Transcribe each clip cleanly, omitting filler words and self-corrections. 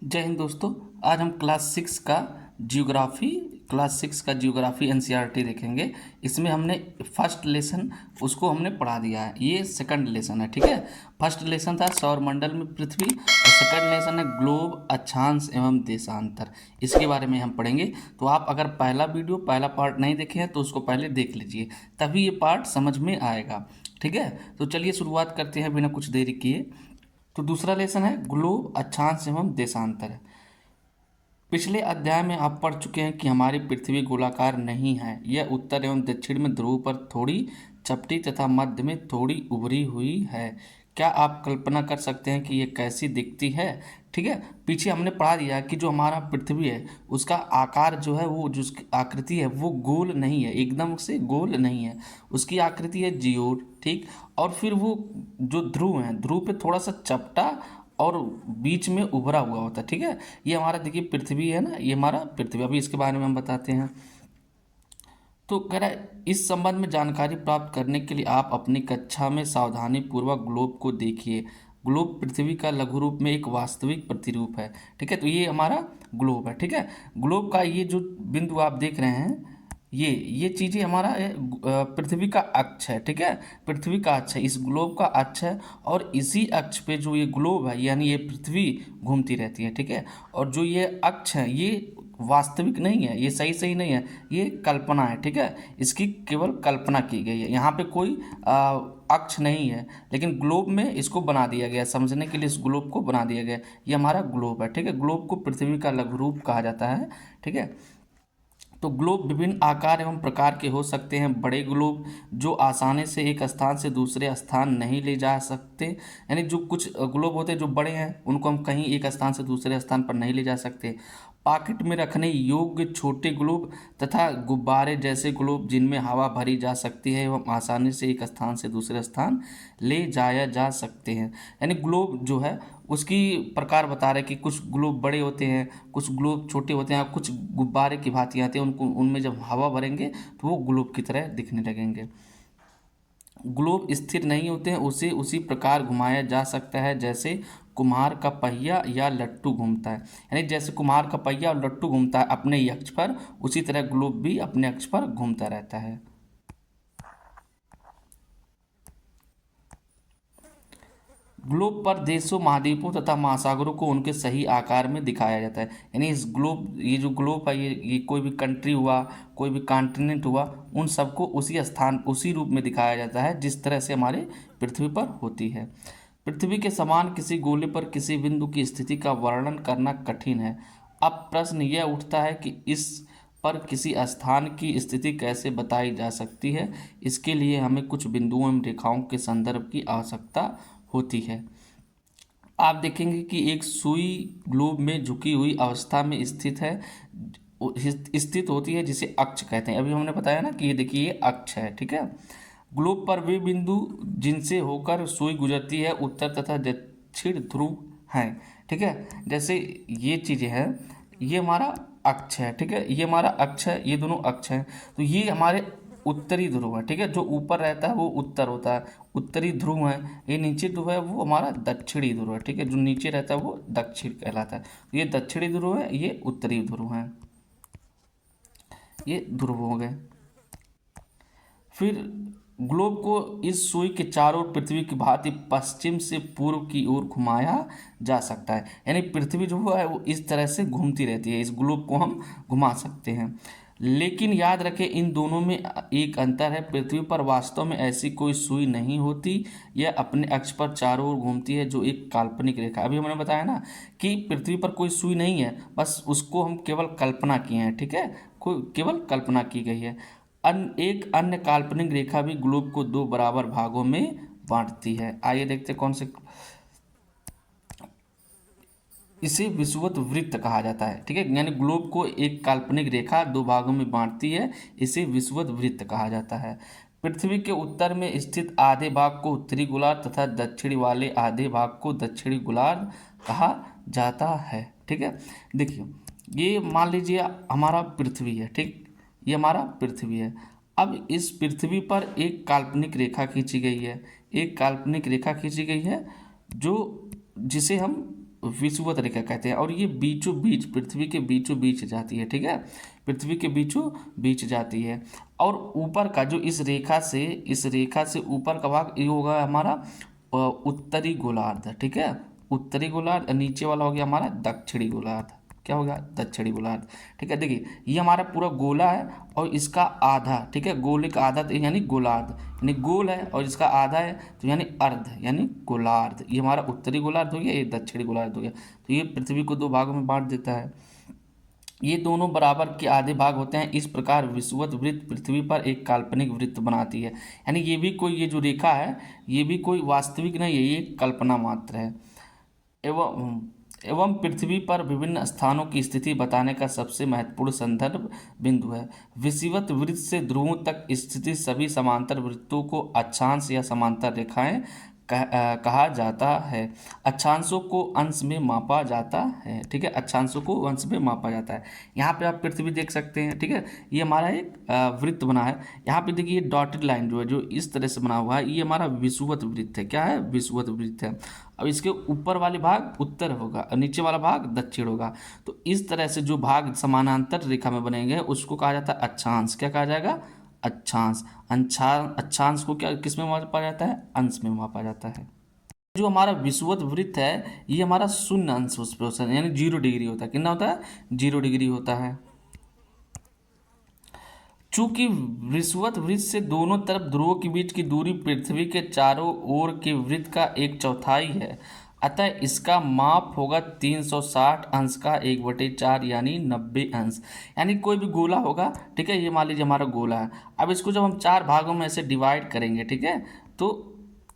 जय हिंद दोस्तों। आज हम क्लास सिक्स का जियोग्राफी एनसीईआरटी देखेंगे। इसमें हमने फर्स्ट लेसन उसको हमने पढ़ा दिया है। ये सेकंड लेसन है, ठीक है। फर्स्ट लेसन था सौरमंडल में पृथ्वी और सेकंड लेसन है ग्लोब अक्षांश एवं देशांतर। इसके बारे में हम पढ़ेंगे। तो आप अगर पहला पार्ट नहीं देखे हैं तो उसको पहले देख लीजिए, तभी ये पार्ट समझ में आएगा, ठीक है। तो चलिए शुरुआत करते हैं बिना कुछ देरी किए। तो दूसरा लेसन है ग्लोब अक्षांश एवं देशांतर। पिछले अध्याय में आप पढ़ चुके हैं कि हमारी पृथ्वी गोलाकार नहीं है। यह उत्तर एवं दक्षिण में ध्रुव पर थोड़ी चपटी तथा मध्य में थोड़ी उभरी हुई है। क्या आप कल्पना कर सकते हैं कि यह कैसी दिखती है? ठीक है। पीछे हमने पढ़ा दिया कि जो हमारा पृथ्वी है उसका आकार जो है, वो जो उसकी आकृति है वो गोल नहीं है, एकदम से गोल नहीं है। उसकी आकृति है जियोड, ठीक। और फिर वो जो ध्रुव है, ध्रुव पे थोड़ा सा चपटा और बीच में उभरा हुआ होता है, ठीक है। ये हमारा देखिए पृथ्वी है ना, ये हमारा पृथ्वी। अभी इसके बारे में हम बताते हैं। तो कह रहा है इस संबंध में जानकारी प्राप्त करने के लिए आप अपनी कक्षा में सावधानी पूर्वक ग्लोब को देखिए। ग्लोब पृथ्वी का लघु रूप में एक वास्तविक प्रतिरूप है, ठीक है। तो ये हमारा ग्लोब है, ठीक है। ग्लोब का ये जो बिंदु आप देख रहे हैं, ये चीज़ें हमारा पृथ्वी का अक्ष है, ठीक है। पृथ्वी का अक्ष है, इस ग्लोब का अक्ष है। और इसी अक्ष पे जो ये ग्लोब है यानी ये पृथ्वी घूमती रहती है, ठीक है। और जो ये अक्ष है ये वास्तविक नहीं है, ये सही सही नहीं है, ये कल्पना है, ठीक है। इसकी केवल कल्पना की गई है, यहाँ पे कोई अक्ष नहीं है, लेकिन ग्लोब में इसको बना दिया गया, समझने के लिए इस ग्लोब को बना दिया गया। ये हमारा ग्लोब है, ठीक है। ग्लोब को पृथ्वी का लघु रूप कहा जाता है, ठीक है। तो ग्लोब विभिन्न आकार एवं प्रकार के हो सकते हैं। बड़े ग्लोब जो आसानी से एक स्थान से दूसरे स्थान नहीं ले जा सकते, यानी जो कुछ ग्लोब होते हैं जो बड़े हैं उनको हम कहीं एक स्थान से दूसरे स्थान पर नहीं ले जा सकते। पॉकेट में रखने योग्य छोटे ग्लोब तथा गुब्बारे जैसे ग्लोब जिनमें हवा भरी जा सकती है एवं आसानी से एक स्थान से दूसरे स्थान ले जाया जा सकते हैं। यानी ग्लोब जो है उसकी प्रकार बता रहे कि कुछ ग्लोब बड़े होते हैं, कुछ ग्लोब छोटे होते हैं, कुछ गुब्बारे की भांति आते हैं। उनको उनमें जब हवा भरेंगे तो वो ग्लोब की तरह दिखने लगेंगे। ग्लोब स्थिर नहीं होते हैं, उसे उसी प्रकार घुमाया जा सकता है जैसे कुम्हार का पहिया या लट्टू घूमता है। यानी जैसे कुम्हार का पहिया और लट्टू घूमता है अपने ही अक्ष पर, उसी तरह ग्लोब भी अपने अक्ष पर घूमता रहता है। ग्लोब पर देशों, महाद्वीपों तथा महासागरों को उनके सही आकार में दिखाया जाता है। यानी इस ग्लोब, ये जो ग्लोब है, ये कोई भी कंट्री हुआ, कोई भी कॉन्टिनेंट हुआ, उन सबको उसी स्थान उसी रूप में दिखाया जाता है जिस तरह से हमारे पृथ्वी पर होती है। पृथ्वी के समान किसी गोले पर किसी बिंदु की स्थिति का वर्णन करना कठिन है। अब प्रश्न यह उठता है कि इस पर किसी स्थान की स्थिति कैसे बताई जा सकती है। इसके लिए हमें कुछ बिंदुओं एवं रेखाओं के संदर्भ की आवश्यकता होती है। आप देखेंगे कि एक सुई ग्लोब में झुकी हुई अवस्था में स्थित होती है जिसे अक्ष कहते हैं। अभी हमने बताया ना कि ये देखिए ये अक्ष है, ठीक है। ग्लोब पर वे बिंदु जिनसे होकर सुई गुजरती है उत्तर तथा दक्षिण ध्रुव हैं, ठीक है। जैसे ये चीज़ें हैं, ये हमारा अक्ष है, ठीक है। ये हमारा अक्ष है, ये दोनों अक्ष हैं। तो ये हमारे उत्तरी ध्रुव है, ठीक है। जो ऊपर रहता है वो उत्तर होता है, उत्तरी ध्रुव है। ये नीचे ध्रुव है वो हमारा दक्षिणी ध्रुव है, ठीक है। जो नीचे रहता है वो दक्षिण कहलाता है। तो ये दक्षिणी ध्रुव है, ये उत्तरी ध्रुव है, ये ध्रुव हो गए। फिर ग्लोब को इस सुई के चारों ओर पृथ्वी की भांति पश्चिम से पूर्व की ओर घुमाया जा सकता है। यानी पृथ्वी जो है वो इस तरह से घूमती रहती है, इस ग्लोब को हम घुमा सकते हैं। लेकिन याद रखें इन दोनों में एक अंतर है। पृथ्वी पर वास्तव में ऐसी कोई सुई नहीं होती, यह अपने अक्ष पर चारों ओर घूमती है जो एक काल्पनिक रेखा। अभी हमने बताया ना कि पृथ्वी पर कोई सुई नहीं है, बस उसको हम केवल कल्पना किए हैं, ठीक है। कोई केवल कल्पना की गई है। एक अन्य काल्पनिक रेखा भी ग्लोब को दो बराबर भागों में बांटती है। आइए देखते हैं कौन से। इसे विषुवत वृत्त कहा जाता है, ठीक है। यानी ग्लोब को एक काल्पनिक रेखा दो भागों में बांटती है, इसे विषुवत वृत्त कहा जाता है। पृथ्वी के उत्तर में स्थित आधे भाग को उत्तरी गोलार्ध तथा दक्षिणी वाले आधे भाग को दक्षिणी गोलार्ध कहा जाता है, ठीक है। देखिए ये मान लीजिए हमारा पृथ्वी है, ठीक। ये हमारा पृथ्वी है। अब इस पृथ्वी पर एक काल्पनिक रेखा खींची गई है, एक काल्पनिक रेखा खींची गई है जो जिसे हम विषुवत रेखा कहते हैं, और ये बीचों बीच, पृथ्वी के बीचों बीच जाती है, ठीक है, पृथ्वी के बीचों बीच जाती है। और ऊपर का जो इस रेखा से ऊपर का भाग ये होगा हमारा उत्तरी गोलार्ध, ठीक है, उत्तरी गोलार्ध। नीचे वाला हो गया हमारा दक्षिणी गोलार्ध, क्या हो गया, दक्षिणी गोलार्ध, ठीक है। देखिए ये हमारा पूरा गोला है और इसका आधा, ठीक है, गोले का आधा यानी गोलार्ध, यानी गोल है और इसका आधा है तो यानी अर्ध यानी गोलार्ध। ये हमारा उत्तरी गोलार्ध हो गया, ये दक्षिणी गोलार्ध हो गया। तो ये पृथ्वी को 2 भागों में बांट देता है। ये दोनों बराबर के आधे भाग होते हैं। इस प्रकार विषुवत वृत्त पृथ्वी पर एक काल्पनिक वृत्त बनाती है, यानी ये भी कोई, ये जो रेखा है ये भी कोई वास्तविक नहीं है, ये कल्पना मात्र है। एवं पृथ्वी पर विभिन्न स्थानों की स्थिति बताने का सबसे महत्वपूर्ण संदर्भ बिंदु है। विषुवत वृत्त से ध्रुवों तक स्थिति सभी समांतर वृत्तों को अक्षांश या समांतर रेखाएं कहा जाता है। अक्षांशों को अंश में मापा जाता है, ठीक है, अक्षांशों को अंश में मापा जाता है। यहाँ पे आप पृथ्वी देख सकते हैं, ठीक है, ये हमारा एक वृत्त बना है। यहाँ पे देखिए डॉटेड लाइन जो है, जो इस तरह से बना हुआ है, ये हमारा विषुवत वृत्त है। क्या है, विषुवत वृत्त है। अब इसके ऊपर वाले भाग उत्तर होगा और नीचे वाला भाग दक्षिण होगा। तो इस तरह से जो भाग समानांतर रेखा में बनेंगे उसको कहा जाता है अक्षांश। क्या कहा जाएगा, अक्षांश। अक्षांश को क्या, किस में मापा जाता है, अंश में मापा जाता है। जो हमारा विषुवत वृत्त है ये हमारा शून्य अंश उस पर होता है, यानी 0 डिग्री होता है। कितना होता है, 0 डिग्री होता है। चूंकि विषुवत वृत्त से दोनों तरफ ध्रुवों के बीच की दूरी पृथ्वी के चारों ओर के वृत्त का 1/4 है, अतः इसका माप होगा 360 अंश का 1/4 यानी 90 अंश। यानी कोई भी गोला होगा, ठीक है, ये मान लीजिए हमारा गोला है। अब इसको जब हम 4 भागों में ऐसे डिवाइड करेंगे, ठीक है, तो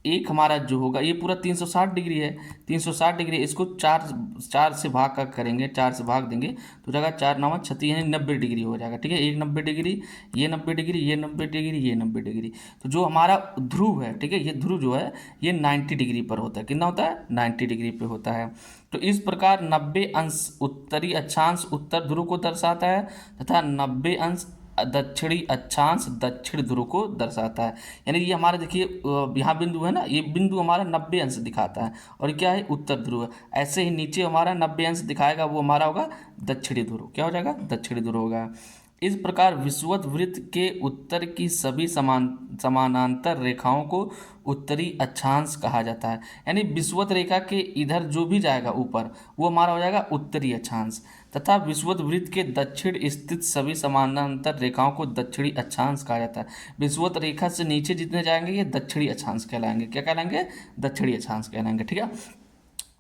एक हमारा जो होगा ये पूरा 360 डिग्री है, 360 डिग्री, इसको चार से भाग का करेंगे, 4 से भाग देंगे तो जाएगा 4 9 36 यानी 90 डिग्री हो जाएगा, ठीक है। एक 90 डिग्री, ये 90 डिग्री, ये 90 डिग्री, ये 90 डिग्री। तो जो हमारा ध्रुव है, ठीक है, ये ध्रुव जो है ये 90 डिग्री पर होता है। कितना होता है, 90 डिग्री पे होता है। तो इस प्रकार 90 अंश उत्तरी अक्षांश उत्तर ध्रुव को दर्शाता है तथा 90 अंश दक्षिणी अक्षांश दक्षिण ध्रुव को दर्शाता है। यानी ये हमारा देखिए यहाँ बिंदु है ना, ये बिंदु हमारा 90 अंश दिखाता है और क्या है, उत्तर ध्रुव। ऐसे ही नीचे हमारा 90 अंश दिखाएगा, वो हमारा होगा दक्षिणी ध्रुव। क्या हो जाएगा, दक्षिणी ध्रुव होगा। इस प्रकार विषुवत वृत्त के उत्तर की सभी समानांतर रेखाओं को उत्तरी अक्षांश कहा जाता है। यानी विषुवत रेखा के इधर जो भी जाएगा ऊपर वो हमारा हो जाएगा उत्तरी अक्षांश, तथा विषुवत वृत्त के दक्षिण स्थित सभी समानांतर रेखाओं को दक्षिणी अक्षांश कहा जाता है। विषुवत रेखा से नीचे जितने जाएंगे ये दक्षिणी अक्षांश कहलाएंगे। क्या कहलाएंगे, दक्षिणी अक्षांश कहलाएंगे, ठीक है।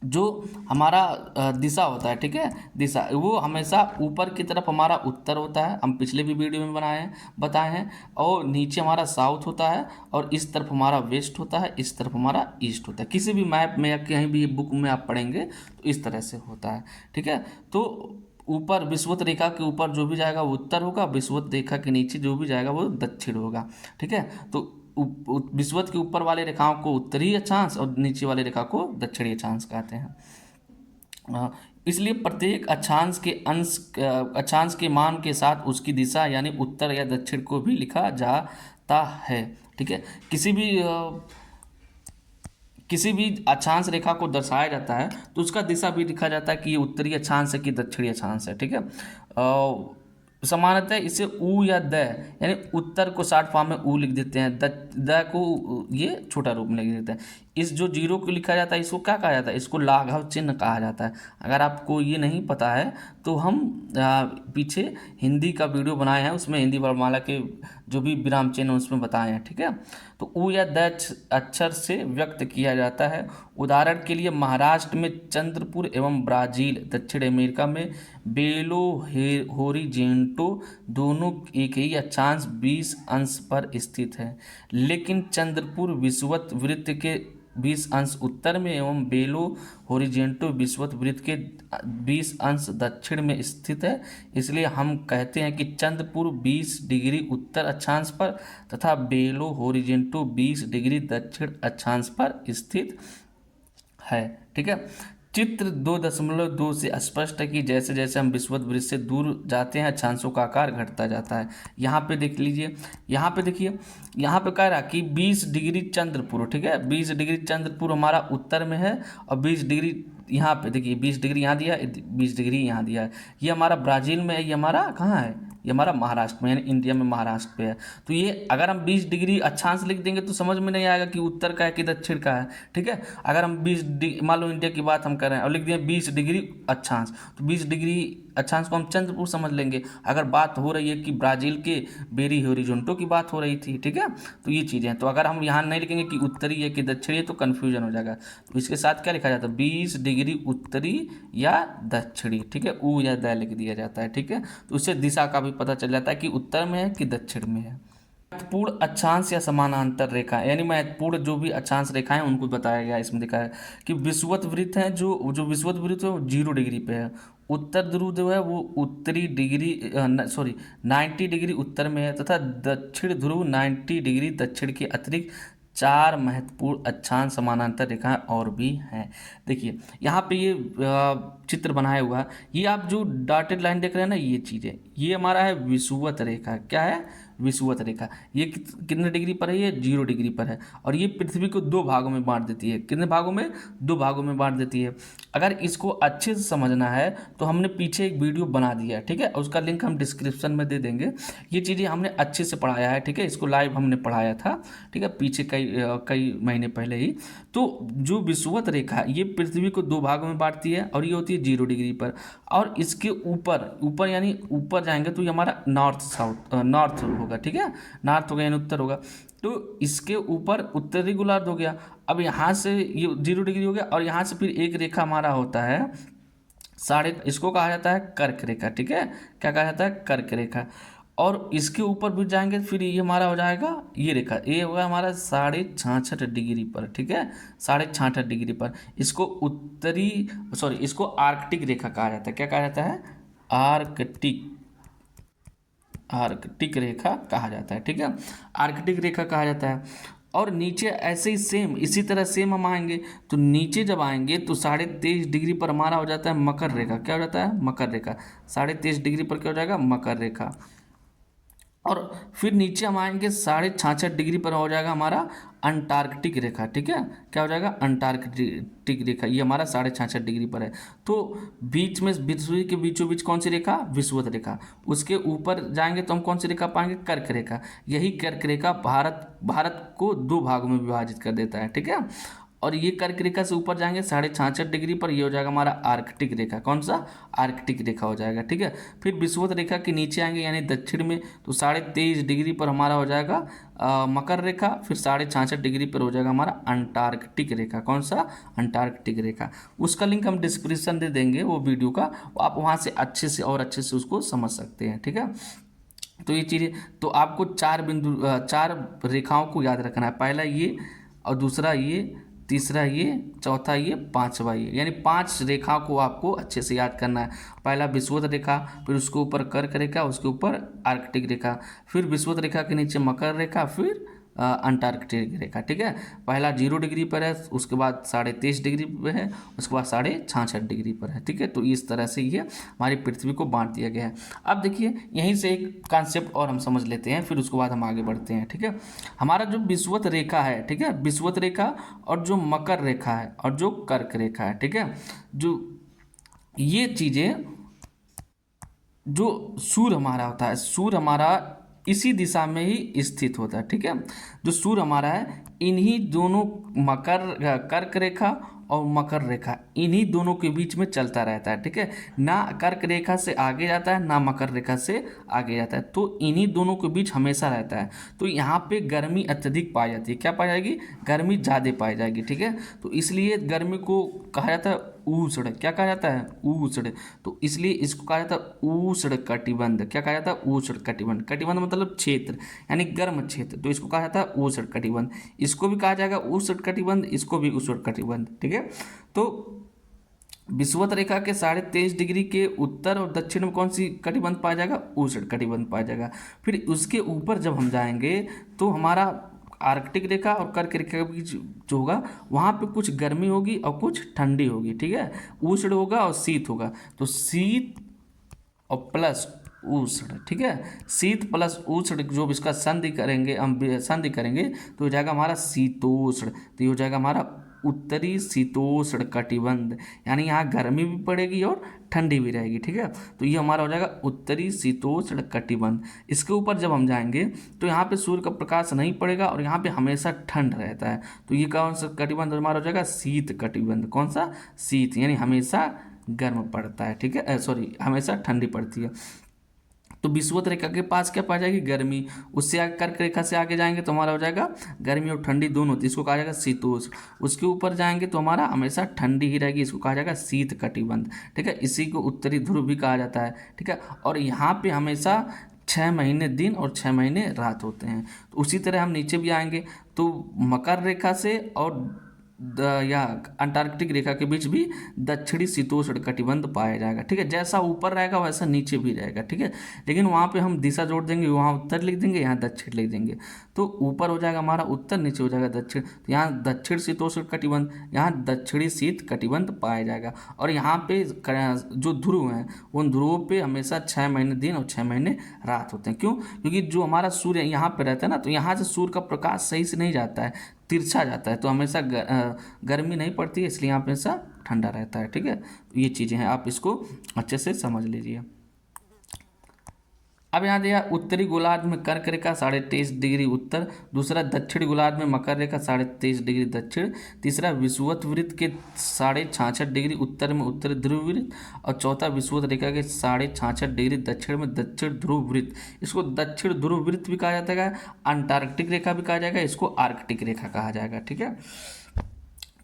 जो हमारा दिशा होता है, ठीक है, दिशा वो हमेशा ऊपर की तरफ हमारा उत्तर होता है, हम पिछले भी वीडियो में बताए हैं, और नीचे हमारा साउथ होता है, और इस तरफ हमारा वेस्ट होता है, इस तरफ हमारा ईस्ट होता है। किसी भी मैप में या कहीं भी बुक में आप पढ़ेंगे तो इस तरह से होता है, ठीक है। तो ऊपर विषुवत रेखा के ऊपर जो भी जाएगा वो उत्तर होगा, विषुवत रेखा के नीचे जो भी जाएगा वो दक्षिण होगा, ठीक है। तो विषुवत के ऊपर वाले रेखाओं को उत्तरी अक्षांश और नीचे वाले रेखा को दक्षिणी अक्षांश कहते हैं। इसलिए प्रत्येक अक्षांश के मान के साथ उसकी दिशा यानी उत्तर या दक्षिण को भी लिखा जाता है, ठीक है। किसी भी अक्षांश रेखा को दर्शाया जाता है तो उसका दिशा भी लिखा जाता है कि ये उत्तरी अक्षांश है कि दक्षिणी अक्षांश है, ठीक है। सामान्यतः इसे उ या द, यानी उत्तर को शॉर्ट फॉर्म में उ लिख देते हैं, द को ये छोटा रूप में लिख देते हैं। इस जो 0 को लिखा जाता है इसको क्या कहा जाता है, इसको लाघव चिन्ह कहा जाता है। अगर आपको ये नहीं पता है तो हम पीछे हिंदी का वीडियो बनाए हैं, उसमें हिंदी वर्णमाला के जो भी विराम चिन्ह उसमें बताए हैं, ठीक है। तो उ या द अक्षर से व्यक्त किया जाता है। उदाहरण के लिए महाराष्ट्र में चंद्रपुर एवं ब्राज़ील, दक्षिण अमेरिका में बेलो होरिजेंटो दोनों एक ही अक्षांश 20 अंश पर स्थित है, लेकिन चंद्रपुर विषुवत वृत्त के 20 अंश उत्तर में एवं बेलो होरिजेंटो विषुवत वृत्त के 20 अंश दक्षिण में स्थित है। इसलिए हम कहते हैं कि चंद्रपुर 20 डिग्री उत्तर अक्षांश पर तथा बेलो होरिजेंटो 20 डिग्री दक्षिण अक्षांश पर स्थित है, ठीक है। चित्र 2.2 से स्पष्ट है कि जैसे जैसे हम विषुवत वृत्त से दूर जाते हैं अक्षांशों का आकार घटता जाता है। यहाँ पे देख लीजिए, यहाँ पे देखिए, यहाँ पे कह रहा कि 20 डिग्री चंद्रपुर, ठीक है, 20 डिग्री चंद्रपुर हमारा उत्तर में है और 20 डिग्री यहाँ पे देखिए 20 डिग्री यहाँ दिया है, 20 डिग्री यहाँ दिया है। ये हमारा ब्राज़ील में है, ये हमारा कहाँ है, ये हमारा महाराष्ट्र में, यानी इंडिया में महाराष्ट्र पे है। तो ये अगर हम 20 डिग्री अक्षांश लिख देंगे तो समझ में नहीं आएगा कि उत्तर का है कि दक्षिण का है, ठीक है। अगर हम 20 मान लो इंडिया की बात हम कर रहे हैं और लिख दिए 20 डिग्री अक्षांश, तो 20 डिग्री अक्षांश को हम चंद्रपुर समझ लेंगे। अगर बात हो रही है कि ब्राज़ील के बेरी होरिजोंटो की बात हो रही थी, ठीक है। तो ये चीज़ें हैं। तो अगर हम यहाँ नहीं लिखेंगे कि उत्तरी है कि दक्षिणी है तो कन्फ्यूजन हो जाएगा। तो इसके साथ क्या लिखा जाता है, 20 डिग्री उत्तरी या दक्षिणी, ठीक है। ऊ या द लिख दिया जाता है, ठीक है। तो उससे दिशा का भी पता चल जाता है कि उत्तर में है कि दक्षिण में है। महत्वपूर्ण अक्षांश या समानांतर रेखा, यानी महत्वपूर्ण जो भी अक्षांश रेखाएं उनको बताया गया, इसमें दिखा है कि विषुवत वृत्त है, जो विषुवत वृत्त है वो 0 डिग्री पे है। उत्तर ध्रुव जो है वो उत्तरी डिग्री 90 डिग्री उत्तर में है, तथा दक्षिण ध्रुव 90 डिग्री दक्षिण के अतिरिक्त 4 महत्वपूर्ण अक्षांश समानांतर रेखाएं और भी हैं। देखिए यहाँ पे ये चित्र बनाया हुआ है, ये आप जो डॉटेड लाइन देख रहे हैं ना, ये चीज़ें, ये हमारा है विषुवत रेखा। क्या है, विषुवत रेखा। ये कितने डिग्री पर है, ये 0 डिग्री पर है। और ये पृथ्वी को 2 भागों में बांट देती है। कितने भागों में, 2 भागों में बांट देती है। अगर इसको अच्छे से समझना है तो हमने पीछे एक वीडियो बना दिया है, ठीक है। उसका लिंक हम डिस्क्रिप्शन में दे देंगे। ये चीज़ें हमने अच्छे से पढ़ाया है, ठीक है। इसको लाइव हमने पढ़ाया था, ठीक है, पीछे कई महीने पहले ही। तो जो विषुवत रेखा है ये पृथ्वी को 2 भागों में बांटती है और ये होती है 0 डिग्री पर। और इसके ऊपर यानी ऊपर जाएंगे तो ये हमारा नॉर्थ होगा, ठीक है। नॉर्थ होगा यानी उत्तर होगा। तो इसके ऊपर उत्तरी गोलार्ध हो गया। अब यहाँ से ये 0 डिग्री हो गया और यहाँ से फिर एक रेखा हमारा होता है इसको कहा जाता है कर्क रेखा, ठीक है। क्या कहा जाता है, कर्क रेखा। और इसके ऊपर भी जाएंगे फिर ये हमारा हो जाएगा ये रेखा, ये होगा हमारा 66.5 डिग्री पर, ठीक है, 66.5 डिग्री पर। इसको इसको आर्कटिक रेखा कहा जाता है। क्या कहा जाता है, आर्कटिक रेखा कहा जाता है, ठीक है। आर्कटिक रेखा कहा जाता है। और नीचे ऐसे ही सेम इसी तरह सेम हम आएंगे तो नीचे जब आएंगे तो 23.5 डिग्री पर हमारा हो जाता है मकर रेखा। क्या हो जाता है, मकर रेखा। 23.5 डिग्री पर क्या हो जाएगा, मकर रेखा। और फिर नीचे हम आएंगे 66.5 डिग्री पर हो जाएगा हमारा अंटार्कटिक रेखा, ठीक है। क्या हो जाएगा, अंटार्कटिक रेखा। ये हमारा 66.5 डिग्री पर है। तो बीच में पृथ्वी के बीचों बीच कौन सी रेखा, विषुवत रेखा। उसके ऊपर जाएंगे तो हम कौन सी रेखा पाएंगे, कर्क रेखा। यही कर्क रेखा भारत को 2 भागों में विभाजित कर देता है, ठीक है। और ये कर्क रेखा से ऊपर जाएंगे 66.5 डिग्री पर, ये हो जाएगा हमारा आर्कटिक रेखा। कौन सा, आर्कटिक रेखा हो जाएगा, ठीक है। फिर विषुवत रेखा के नीचे आएंगे यानी दक्षिण में तो 23.5 डिग्री पर हमारा हो जाएगा मकर रेखा। फिर 66.5 डिग्री पर हो जाएगा हमारा अंटार्कटिक रेखा। कौन सा, अंटार्कटिक रेखा। उसका लिंक हम डिस्क्रिप्शन दे देंगे वो वीडियो का, आप वहाँ से अच्छे से उसको समझ सकते हैं, ठीक है। तो ये चीज़ें, तो आपको 4 रेखाओं को याद रखना है। पहला ये, और दूसरा ये, तीसरा ये, चौथा ये, पांचवा ये, यानी 5 रेखा को आपको अच्छे से याद करना है। पहला विषुवत रेखा, फिर उसके ऊपर कर्क रेखा, उसके ऊपर आर्कटिक रेखा, फिर विषुवत रेखा के नीचे मकर रेखा, फिर अंटार्कटिक रेखा, ठीक है। पहला 0 डिग्री पर है, उसके बाद 23.5 डिग्री पर है, उसके बाद 66.5 डिग्री पर है, ठीक है। तो इस तरह से ये हमारी पृथ्वी को बांट दिया गया है। अब देखिए यहीं से एक कॉन्सेप्ट और हम समझ लेते हैं, फिर उसके बाद हम आगे बढ़ते हैं, ठीक है। हमारा जो विषुवत रेखा है, ठीक है, विषुवत रेखा और जो मकर रेखा है और जो कर्क रेखा है, ठीक है, जो ये चीज़ें, जो सूर्य हमारा होता है, सूर्य हमारा इसी दिशा में ही स्थित होता है, ठीक है। जो सूर्य हमारा है इन्हीं दोनों कर्क रेखा और मकर रेखा, इन्हीं दोनों के बीच में चलता रहता है, ठीक है। ना कर्क रेखा से आगे जाता है ना मकर रेखा से आगे जाता है, तो इन्हीं दोनों के बीच हमेशा रहता है। तो यहाँ पे गर्मी अत्यधिक पाई जाती है। क्या पाई जाएगी, गर्मी ज़्यादा पाई जाएगी, ठीक है। तो इसलिए गर्मी को कहा जाता है उष्ण। क्या कहा जाता है, उष्ण। तो इसलिए इसको कहा जाता है उष्ण कटिबंध। क्या कहा जाता है, उष्ण कटिबंध। कटिबंध मतलब क्षेत्र यानी गर्म क्षेत्र, तो इसको कहा जाता है उष्ण कटिबंध। इसको भी कहा जाएगा उष्ण कटिबंध, इसको भी उष्ण कटिबंध, ठीक है। तो विषुवत रेखा के 23.5 डिग्री के उत्तर और दक्षिण में कौन सी कटिबंध पाया जाएगा, उष्ण कटिबंध पाया जाएगा। फिर उसके ऊपर जब हम जाएंगे तो हमारा आर्कटिक रेखा और कर्क रेखा के बीच जो होगा वहाँ पे कुछ गर्मी होगी और कुछ ठंडी होगी, ठीक है। उष्ण होगा और शीत होगा, तो शीत और प्लस उष्ण, ठीक है। शीत प्लस उष्ण जो इसका संधि करेंगे, हम संधि करेंगे तो हो जाएगा हमारा शीतोष्ण। तो ये हो जाएगा हमारा उत्तरी शीतोष्ण कटिबंध, यानी यहाँ गर्मी भी पड़ेगी और ठंडी भी रहेगी, ठीक है। तो ये हमारा हो जाएगा उत्तरी शीतोष्ण कटिबंध। इसके ऊपर जब हम जाएंगे तो यहाँ पे सूर्य का प्रकाश नहीं पड़ेगा और यहाँ पे हमेशा ठंड रहता है, तो ये कौन सा कटिबंध हमारा हो जाएगा, शीत कटिबंध। कौन सा, शीत, यानी हमेशा गर्म पड़ता है, ठीक है, सॉरी हमेशा ठंडी पड़ती है। तो विषुवत रेखा के पास क्या पा जाएगी, गर्मी। उससे आगे कर्क रेखा से आगे जाएंगे तो हमारा हो जाएगा गर्मी और ठंडी दोनों होती है, इसको कहा जाएगा शीतोष्ण। उसके ऊपर जाएंगे तो हमारा हमेशा ठंडी ही रहेगी, इसको कहा जाएगा शीत कटिबंध, ठीक है। इसी को उत्तरी ध्रुव भी कहा जाता है, ठीक है। और यहाँ पे हमेशा 6 महीने दिन और 6 महीने रात होते हैं। तो उसी तरह हम नीचे भी आएंगे तो मकर रेखा से और या अंटार्कटिक रेखा के बीच भी दक्षिणी शीतोष्ण कटिबंध पाया जाएगा, ठीक है। जैसा ऊपर रहेगा वैसा नीचे भी रहेगा, ठीक है। लेकिन वहाँ पे हम दिशा जोड़ देंगे, वहाँ उत्तर लिख देंगे, यहाँ दक्षिण लिख देंगे, तो ऊपर हो जाएगा हमारा उत्तर, नीचे हो जाएगा दक्षिण। तो यहाँ दक्षिण शीतोष्ण कटिबंध, यहाँ दक्षिणी शीत कटिबंध पाया जाएगा। और यहाँ पे जो ध्रुव हैं उन ध्रुवों पे हमेशा 6 महीने दिन और 6 महीने रात होते हैं। क्यों, क्योंकि जो हमारा सूर्य यहाँ पे रहता है ना, तो यहाँ से सूर्य का प्रकाश सही से नहीं जाता है, तिरछा जाता है, तो हमेशा गर्मी नहीं पड़ती है, इसलिए यहाँ पे हमेशा ठंडा रहता है, ठीक है। तो ये चीज़ें हैं, आप इसको अच्छे से समझ लीजिए। अब यहाँ दिया उत्तरी गोलार्ध में कर्क रेखा 23.5 डिग्री उत्तर, दूसरा दक्षिणी गोलार्ध में मकर रेखा 23.5 डिग्री दक्षिण, तीसरा विषुवत वृत्त के 66.5 डिग्री उत्तर में उत्तरी ध्रुव वृत्त, और चौथा विषुवत रेखा के 66.5 डिग्री दक्षिण में दक्षिण ध्रुव वृत्त। इसको दक्षिण ध्रुव वृत्त भी कहा जाता है, अंटार्कटिक रेखा भी कहा जाएगा, इसको आर्कटिक रेखा कहा जाएगा, ठीक है।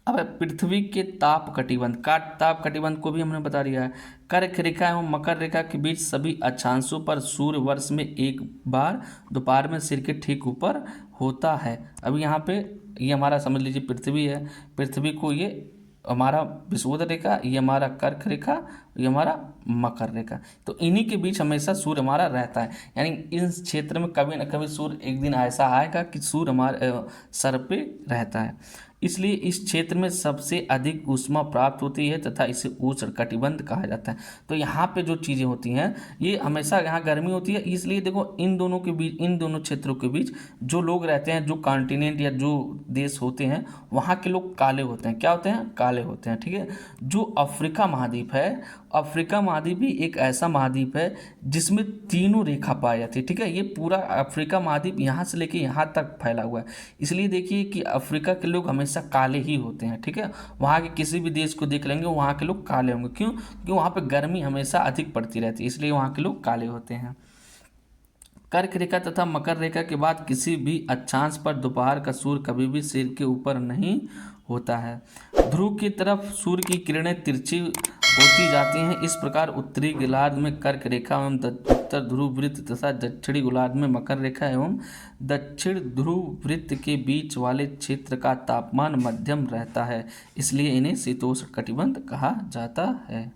अब पृथ्वी के ताप कटिबंध, ताप कटिबंध को भी हमने बता दिया है। कर्क रेखा एवं मकर रेखा के बीच सभी अक्षांशों पर सूर्य वर्ष में एक बार दोपहर में सिर के ठीक ऊपर होता है। अब यहाँ पे ये हमारा समझ लीजिए पृथ्वी है, पृथ्वी को ये हमारा विषुवत रेखा, ये हमारा कर्क रेखा, ये हमारा मकर रेखा, तो इन्हीं के बीच हमेशा सूर्य हमारा रहता है। यानी इस क्षेत्र में कभी न कभी सूर्य एक दिन ऐसा आएगा कि सूर्य हमारे सर पे रहता है, इसलिए इस क्षेत्र में सबसे अधिक ऊष्मा प्राप्त होती है तथा इसे उष्ण कटिबंध कहा जाता है। तो यहाँ पे जो चीज़ें होती हैं ये हमेशा यहाँ गर्मी होती है, इसलिए देखो इन दोनों के बीच, इन दोनों क्षेत्रों के बीच जो लोग रहते हैं, जो कॉन्टिनेंट या जो देश होते हैं, वहाँ के लोग काले होते हैं। क्या होते हैं, काले होते हैं, ठीक है। जो अफ्रीका महाद्वीप है, अफ्रीका महाद्वीप भी एक ऐसा महाद्वीप है जिसमें तीनों रेखा पाई जाती है, ठीक है। ये पूरा अफ्रीका महाद्वीप यहाँ से लेके यहाँ तक फैला हुआ है, इसलिए देखिए कि अफ्रीका के लोग हमेशा काले ही होते हैं, ठीक है। वहाँ के किसी भी देश को देख लेंगे वहाँ के लोग काले होंगे, क्यों, क्योंकि वहाँ पे गर्मी हमेशा अधिक पड़ती रहती है, इसलिए वहाँ के लोग काले होते हैं। कर्क रेखा तथा मकर रेखा के बाद किसी भी अक्षांश पर दोपहर का सूर्य कभी भी सिर के ऊपर नहीं होता है। ध्रुव की तरफ सूर्य की किरणें तिरछी होती जाती हैं। इस प्रकार उत्तरी गोलार्ध में कर्क रेखा एवं उत्तर ध्रुव वृत्त तथा दक्षिणी गोलार्ध में मकर रेखा एवं दक्षिण ध्रुव वृत्त के बीच वाले क्षेत्र का तापमान मध्यम रहता है, इसलिए इन्हें शीतोष्ण कटिबंध कहा जाता है।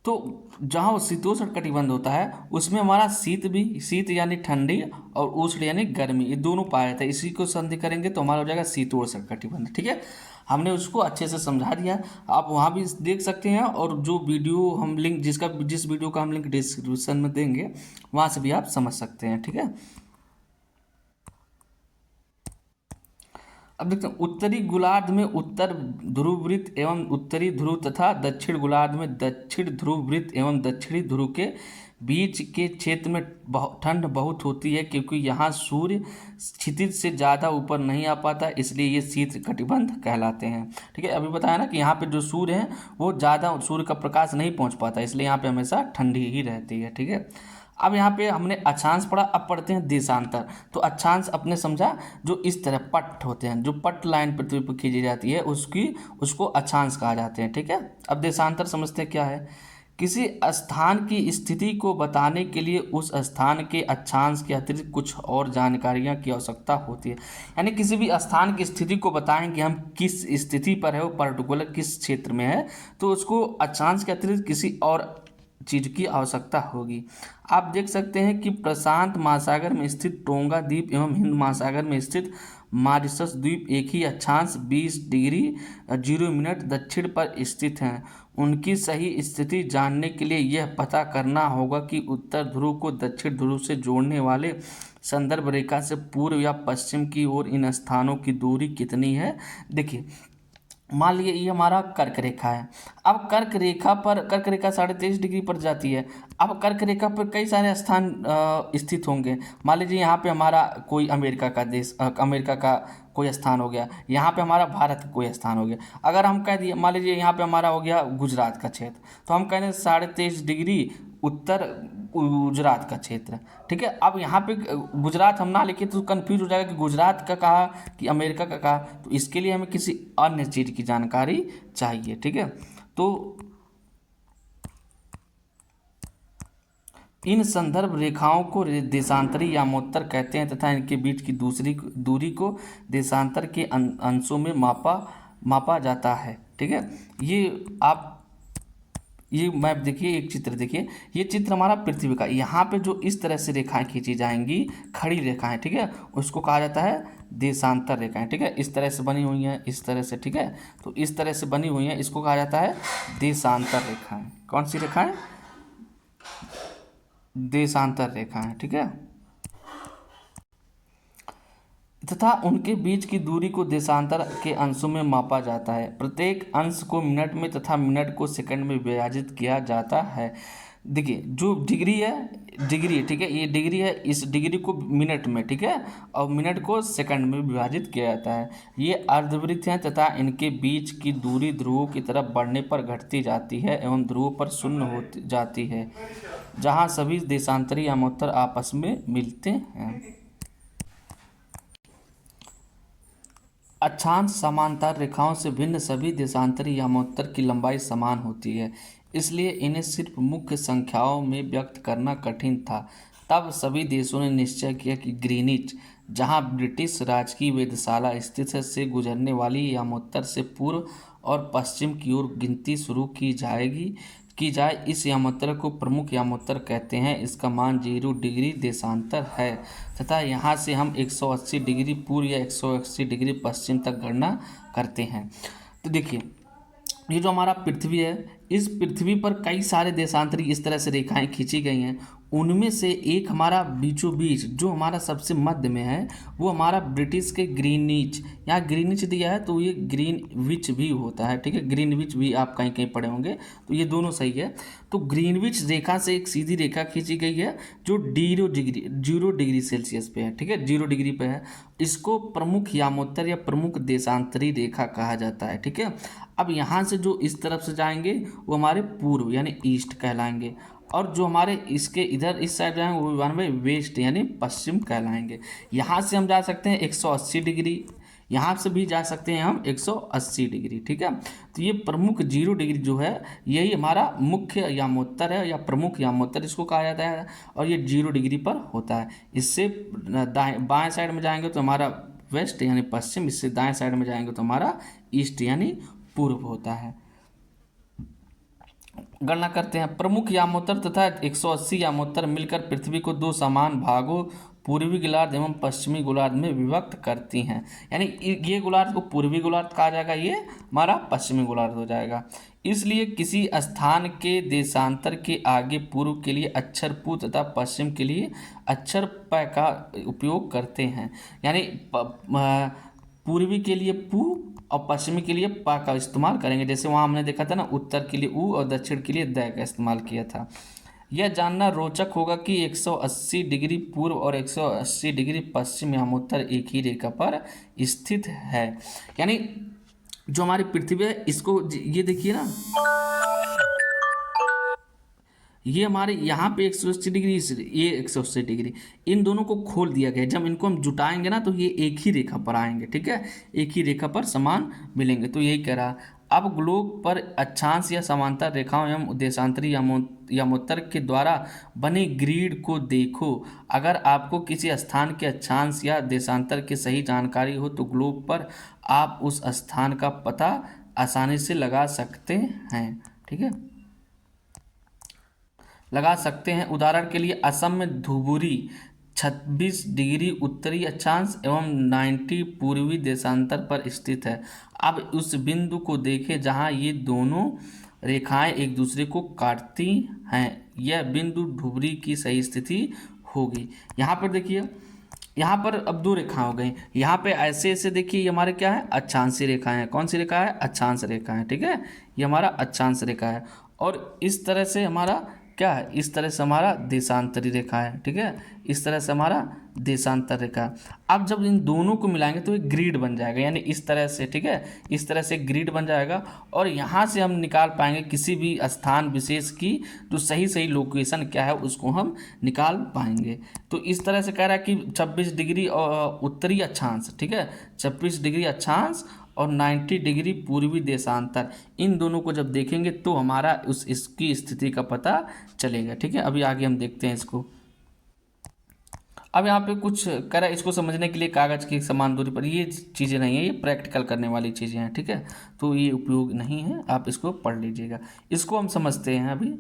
तो जहाँ शीतोष्ण कटिबंध होता है उसमें हमारा शीत भी, शीत यानी ठंडी और उष्ण यानी गर्मी, ये दोनों पाया जाता है। इसी को संधि करेंगे तो हमारा हो जाएगा शीतोष्ण कटिबंध, ठीक है। हमने उसको अच्छे से समझा दिया, आप वहाँ भी देख सकते हैं, और जो वीडियो हम लिंक जिस वीडियो का हम लिंक डिस्क्रिप्शन में देंगे वहाँ से भी आप समझ सकते हैं, ठीक है। अब देखते हैं उत्तरी गोलार्ध में उत्तर ध्रुव वृत्त एवं उत्तरी ध्रुव तथा दक्षिण गोलार्ध में दक्षिण ध्रुव वृत्त एवं दक्षिणी ध्रुव के बीच के क्षेत्र में ठंड बहुत होती है, क्योंकि यहाँ सूर्य क्षितिज से ज़्यादा ऊपर नहीं आ पाता, इसलिए ये शीत कटिबंध कहलाते हैं, ठीक है। अभी बताया ना कि यहाँ पे जो सूर्य है वो ज़्यादा सूर्य का प्रकाश नहीं पहुँच पाता, इसलिए यहाँ पे हमेशा ठंडी ही रहती है, ठीक है। अब यहाँ पे हमने अक्षांश पढ़ा, अब पढ़ते हैं देशांतर। तो अक्षांश अपने समझा जो इस तरह पट्ट होते हैं, जो पट्ट लाइन पृथ्वी पर खींची जाती है उसको अक्षांश कहा जाते हैं, ठीक है। अब देशांतर समझते हैं क्या है। किसी स्थान की स्थिति को बताने के लिए उस स्थान के अक्षांश के अतिरिक्त कुछ और जानकारियाँ की आवश्यकता होती है। यानी किसी भी स्थान की स्थिति को बताएं कि हम किस स्थिति पर है, वो पर्टिकुलर किस क्षेत्र में है, तो उसको अक्षांश के अतिरिक्त किसी और चीज़ की आवश्यकता होगी। आप देख सकते हैं कि प्रशांत महासागर में स्थित टोंगा द्वीप एवं हिंद महासागर में स्थित मॉरिशस द्वीप एक ही अक्षांश 20 डिग्री 0 मिनट दक्षिण पर स्थित हैं। उनकी सही स्थिति जानने के लिए यह पता करना होगा कि उत्तर ध्रुव को दक्षिण ध्रुव से जोड़ने वाले संदर्भ रेखा से पूर्व या पश्चिम की ओर इन स्थानों की दूरी कितनी है। देखिए, मान लीजिए ये हमारा कर्क रेखा है। अब कर्क रेखा पर, कर्क रेखा 23.5 डिग्री पर जाती है। अब कर्क रेखा पर कई सारे स्थान स्थित होंगे। मान लीजिए यहाँ पे हमारा कोई अमेरिका का देश, अमेरिका का कोई स्थान हो गया, यहाँ पे हमारा भारत का कोई स्थान हो गया। अगर हम कह दिए, मान लीजिए यहाँ पे हमारा हो गया गुजरात का क्षेत्र, तो हम कह दें 23.5 डिग्री उत्तर गुजरात का क्षेत्र। ठीक है, अब यहाँ पे गुजरात हम ना लिखे तो कंफ्यूज हो जाएगा कि गुजरात का कहा कि अमेरिका का कहा। तो इसके लिए हमें किसी अन्य चीज़ की जानकारी चाहिए। ठीक है, तो इन संदर्भ रेखाओं को देशांतरी यामोत्तर कहते हैं तथा इनके बीच की दूसरी दूरी को देशांतर के अंशों में मापा जाता है। ठीक है, ये आप ये मैप देखिए, एक चित्र देखिए, ये चित्र हमारा पृथ्वी का। यहाँ पे जो इस तरह से रेखाएं खींची जाएंगी, खड़ी रेखाएं, ठीक है, उसको कहा जाता है देशांतर रेखाएं। ठीक है, इस तरह से बनी हुई हैं, इस तरह से। ठीक है, तो इस तरह से बनी हुई हैं, इसको कहा जाता है देशांतर रेखाएं। कौन सी रेखाएं? देशांतर रेखाएं। ठीक है, तथा उनके बीच की दूरी को देशांतर के अंशों में मापा जाता है। प्रत्येक अंश को मिनट में तथा मिनट को सेकंड में विभाजित किया जाता है। देखिए, जो डिग्री है, डिग्री, ठीक है, ये डिग्री है, इस डिग्री को मिनट में, ठीक है, और मिनट को सेकंड में विभाजित किया जाता है। ये अर्धवृत्त हैं तथा इनके बीच की दूरी ध्रुवों की तरफ बढ़ने पर घटती जाती है एवं ध्रुवों पर शून्य हो जाती है, जहाँ सभी देशांतरी यामोत्तर आपस में मिलते हैं। अक्षांश समांतर रेखाओं से भिन्न सभी देशांतरी यामोत्तर की लंबाई समान होती है, इसलिए इन्हें सिर्फ मुख्य संख्याओं में व्यक्त करना कठिन था। तब सभी देशों ने निश्चय किया कि ग्रीनिच, जहां ब्रिटिश राजकीय वेधशाला स्थित है, से गुजरने वाली यामोत्तर से पूर्व और पश्चिम की ओर गिनती शुरू की जाए। इस यामोत्तर को प्रमुख यामोत्तर कहते हैं। इसका मान 0 डिग्री देशांतर है तथा यहाँ से हम 180 डिग्री पूर्व या 180 डिग्री पश्चिम तक गणना करते हैं। तो देखिए, ये जो हमारा पृथ्वी है, इस पृथ्वी पर कई सारे देशांतरी इस तरह से रेखाएं खींची गई हैं। उनमें से एक हमारा बीचों बीच, जो हमारा सबसे मध्य में है, वो हमारा ब्रिटिश के ग्रीनिच, यहाँ ग्रीनिच दिया है तो ये ग्रीनविच भी होता है। ठीक है, ग्रीनविच भी आप कहीं कहीं पढ़े होंगे, तो ये दोनों सही है। तो ग्रीनविच रेखा से एक सीधी रेखा खींची गई है जो 0 डिग्री सेल्सियस पे है। ठीक है, 0 डिग्री पे है। इसको प्रमुख यामोत्तर या प्रमुख देशांतरी रेखा कहा जाता है। ठीक है, अब यहाँ से जो इस तरफ से जाएंगे वो हमारे पूर्व यानी ईस्ट कहलाएंगे, और जो हमारे इसके इधर इस साइड जाएंगे वो हमारे वेस्ट यानी पश्चिम कहलाएंगे। यहाँ से हम जा सकते हैं 180 डिग्री, यहाँ से भी जा सकते हैं हम 180 डिग्री। ठीक है, तो ये प्रमुख 0 डिग्री जो है, यही हमारा मुख्य यामोत्तर है या प्रमुख यामोत्तर इसको कहा जाता है, और ये 0 डिग्री पर होता है। इससे बाएं साइड में जाएंगे तो हमारा वेस्ट यानी पश्चिम, इससे दाएं साइड में जाएंगे तो हमारा ईस्ट यानी पूर्व होता है। गणना करते हैं। प्रमुख यामोत्तर तथा 180 यामोत्तर मिलकर पृथ्वी को दो समान भागों पूर्वी गोलार्ध एवं पश्चिमी गोलार्ध में विभक्त करती हैं। यानी ये गोलार्ध को पूर्वी गोलार्ध कहा जाएगा, ये हमारा पश्चिमी गोलार्ध हो जाएगा। इसलिए किसी स्थान के देशांतर के आगे पूर्व के लिए अक्षर पू तथा पश्चिम के लिए अक्षर प का उपयोग करते हैं। यानी पूर्वी के लिए पू और पश्चिमी के लिए पा का इस्तेमाल करेंगे। जैसे वहाँ हमने देखा था ना, उत्तर के लिए ऊ और दक्षिण के लिए द का इस्तेमाल किया था। यह जानना रोचक होगा कि 180 डिग्री पूर्व और 180 डिग्री पश्चिम यामोत्तर एक ही रेखा पर स्थित है। यानी जो हमारी पृथ्वी है, इसको ये देखिए ना, ये हमारे यहाँ पे 180 डिग्री, ये 180 डिग्री, इन दोनों को खोल दिया गया। जब इनको हम जुटाएंगे ना तो ये एक ही रेखा पर आएंगे। ठीक है, एक ही रेखा पर समान मिलेंगे। तो यही कह रहा। अब ग्लोब पर अक्षांश या समांतर रेखाओं एवं देशांतरी यामोत्तर के द्वारा बने ग्रिड को देखो। अगर आपको किसी स्थान के अक्षांश या देशांतर की सही जानकारी हो तो ग्लोब पर आप उस स्थान का पता आसानी से लगा सकते हैं। ठीक है, लगा सकते हैं। उदाहरण के लिए असम में धुबुरी 26 डिग्री उत्तरी अक्षांश एवं 90 पूर्वी देशांतर पर स्थित है। अब उस बिंदु को देखें जहां ये दोनों रेखाएं एक दूसरे को काटती हैं, यह बिंदु ढुबरी की सही स्थिति होगी। यहाँ पर देखिए, यहाँ पर अब दो रेखा हो गई। यहाँ पे ऐसे ऐसे देखिए, ये हमारे क्या है, अक्षांशीय रेखा है। कौन सी रेखा है, अक्षांश रेखा है, ठीक है, ये हमारा अक्षांश रेखा है। और इस तरह से हमारा क्या है, इस तरह से हमारा देशांतरी रेखा है, ठीक है, इस तरह से हमारा देशांतर रेखा। अब जब इन दोनों को मिलाएंगे तो एक ग्रिड बन जाएगा, यानी इस तरह से, ठीक है, इस तरह से ग्रिड बन जाएगा। और यहाँ से हम निकाल पाएंगे किसी भी स्थान विशेष की जो सही सही लोकेशन क्या है उसको हम निकाल पाएंगे। तो इस तरह से कह रहा है कि 26 डिग्री उत्तरी अक्षांश, ठीक है, 26 डिग्री अक्षांश और 90 डिग्री पूर्वी देशांतर, इन दोनों को जब देखेंगे तो हमारा इसकी स्थिति का पता चलेगा, ठीक है। अभी आगे हम देखते हैं इसको। अब यहाँ पे कुछ करा, इसको समझने के लिए कागज़ की समान दूरी पर, ये चीज़ें नहीं है, ये प्रैक्टिकल करने वाली चीज़ें हैं, ठीक है, तो ये उपयोग नहीं है, आप इसको पढ़ लीजिएगा। इसको हम समझते हैं अभी।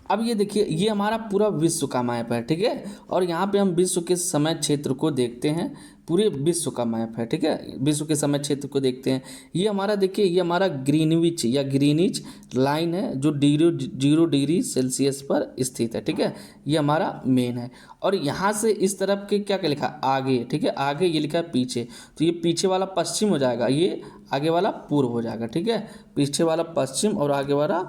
अब ये देखिए, ये हमारा पूरा विश्व का मैप है, ठीक है, और यहाँ पे हम विश्व के समय क्षेत्र को देखते हैं, पूरे विश्व का मैप है, ठीक है, विश्व के समय क्षेत्र को देखते हैं। ये हमारा देखिए, ये हमारा ग्रीनविच या ग्रीनिच लाइन है जो 0 डिग्री सेल्सियस पर स्थित है, ठीक है, ये हमारा मेन है। और यहाँ से इस तरफ के क्या क्या लिखा, आगे, ठीक है, आगे ये लिखा है पीछे, तो ये पीछे वाला पश्चिम हो जाएगा, ये आगे वाला पूर्व हो जाएगा, ठीक है, पीछे वाला पश्चिम और आगे वाला